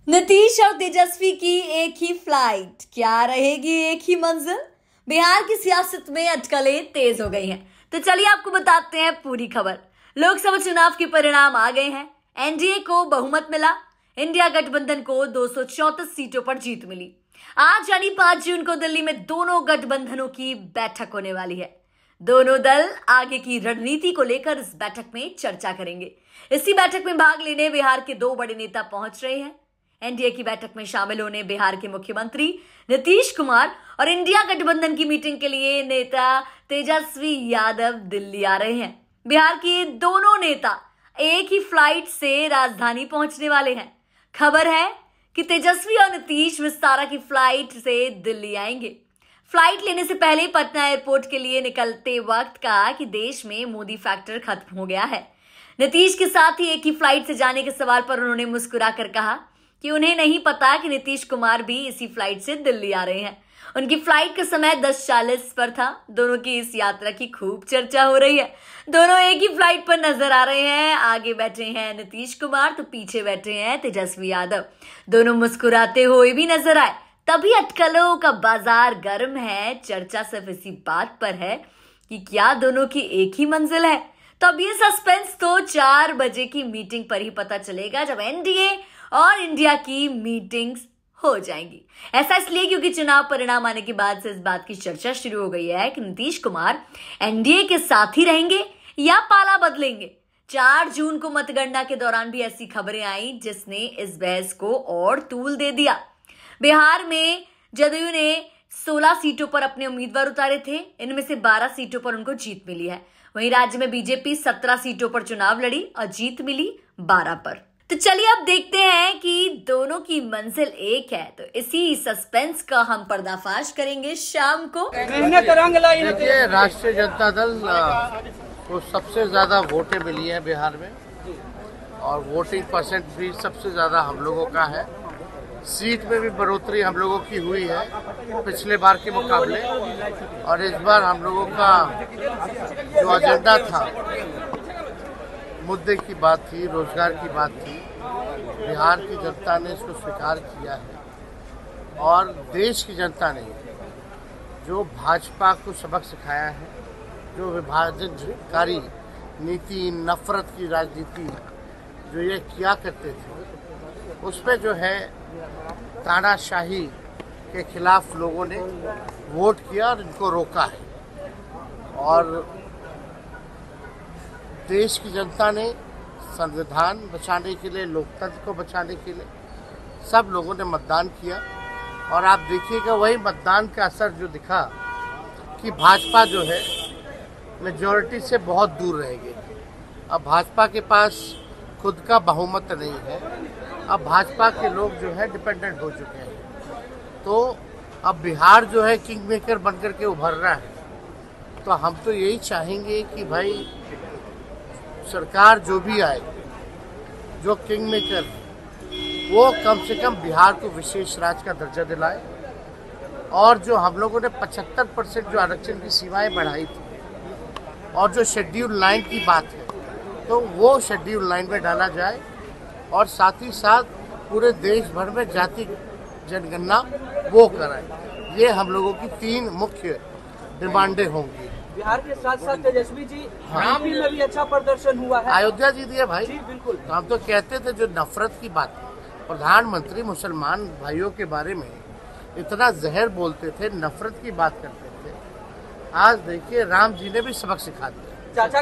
नीतीश और तेजस्वी की एक ही फ्लाइट, क्या रहेगी एक ही मंजिल। बिहार की सियासत में अटकलें तेज हो गई हैं, तो चलिए आपको बताते हैं पूरी खबर। लोकसभा चुनाव के परिणाम आ गए हैं। एनडीए को बहुमत मिला। इंडिया गठबंधन को 234 सीटों पर जीत मिली। आज यानी 5 जून को दिल्ली में दोनों गठबंधनों की बैठक होने वाली है। दोनों दल आगे की रणनीति को लेकर इस बैठक में चर्चा करेंगे। इसी बैठक में भाग लेने बिहार के 2 बड़े नेता पहुंच रहे हैं। एनडीए की बैठक में शामिल होने बिहार के मुख्यमंत्री नीतीश कुमार और इंडिया गठबंधन की मीटिंग के लिए नेता तेजस्वी यादव दिल्ली आ रहे हैं। बिहार के दोनों नेता एक ही फ्लाइट से राजधानी पहुंचने वाले हैं। खबर है कि तेजस्वी और नीतीश विस्तारा की फ्लाइट से दिल्ली आएंगे। फ्लाइट लेने से पहले पटना एयरपोर्ट के लिए निकलते वक्त कहा कि देश में मोदी फैक्टर खत्म हो गया है। नीतीश के साथ ही एक ही फ्लाइट से जाने के सवाल पर उन्होंने मुस्कुराकर कहा कि उन्हें नहीं पता कि नीतीश कुमार भी इसी फ्लाइट से दिल्ली आ रहे हैं। उनकी फ्लाइट का समय 10:40 पर था। दोनों की इस यात्रा की खूब चर्चा हो रही है। दोनों एक ही फ्लाइट पर नजर आ रहे हैं। आगे बैठे हैं नीतीश कुमार तो पीछे बैठे हैं तेजस्वी यादव। दोनों मुस्कुराते हुए भी नजर आए। तभी अटकलों का बाजार गर्म है। चर्चा सिर्फ इसी बात पर है कि क्या दोनों की एक ही मंजिल है। तो अब ये सस्पेंस तो 4 बजे की मीटिंग पर ही पता चलेगा, जब एनडीए और इंडिया की मीटिंग्स हो जाएंगी। ऐसा इसलिए क्योंकि चुनाव परिणाम आने के बाद से इस बात की चर्चा शुरू हो गई है कि नीतीश कुमार एनडीए के साथ ही रहेंगे या पाला बदलेंगे। 4 जून को मतगणना के दौरान भी ऐसी खबरें आई जिसने इस बहस को और तूल दे दिया। बिहार में जदयू ने 16 सीटों पर अपने उम्मीदवार उतारे थे। इनमें से 12 सीटों पर उनको जीत मिली है। वहीं राज्य में बीजेपी 17 सीटों पर चुनाव लड़ी और जीत मिली 12 पर। तो चलिए अब देखते हैं कि दोनों की मंजिल एक है। तो इसी सस्पेंस का हम पर्दाफाश करेंगे शाम को। देखिए, राष्ट्रीय जनता दल को सबसे ज्यादा वोटें मिली है बिहार में और वोटिंग परसेंट भी सबसे ज्यादा हम लोगों का है। सीट में भी बढ़ोतरी हम लोगों की हुई है पिछले बार के मुकाबले। और इस बार हम लोगों का जो एजेंडा था, मुद्दे की बात थी, रोजगार की बात थी, बिहार की जनता ने इसको स्वीकार किया है। और देश की जनता ने जो भाजपा को सबक सिखाया है, जो विभाजनकारी नीति, नफरत की राजनीति जो ये किया करते थे, उसमें जो है तानाशाही के खिलाफ लोगों ने वोट किया और इनको रोका है। और देश की जनता ने संविधान बचाने के लिए, लोकतंत्र को बचाने के लिए सब लोगों ने मतदान किया। और आप देखिएगा वही मतदान का असर जो दिखा कि भाजपा जो है मेजॉरिटी से बहुत दूर रहेगी। अब भाजपा के पास खुद का बहुमत नहीं है। अब भाजपा के लोग जो है डिपेंडेंट हो चुके हैं। तो अब बिहार जो है किंग मेकर बनकर के उभर रहा है। तो हम तो यही चाहेंगे कि भाई सरकार जो भी आए, जो किंग मेकर, वो कम से कम बिहार को विशेष राज्य का दर्जा दिलाए। और जो हम लोगों ने 75% जो आरक्षण की सीमाएं बढ़ाई थी और जो शेड्यूल 9 की बात है, तो वो शेड्यूल 9 में डाला जाए। और साथ ही साथ पूरे देश भर में जाति जनगणना वो कराए। ये हम लोगों की 3 मुख्य डिमांडें होंगी। बिहार के साथ साथ तेजस्वी जी यूपी में भी अच्छा प्रदर्शन हुआ है। अयोध्या जी दिए भाई। जी बिल्कुल। तो हम तो कहते थे जो नफरत की बात, प्रधानमंत्री मुसलमान भाइयों के बारे में इतना जहर बोलते थे, नफरत की बात करते थे। आज देखिए राम जी ने भी सबक सिखा दिया। चाचा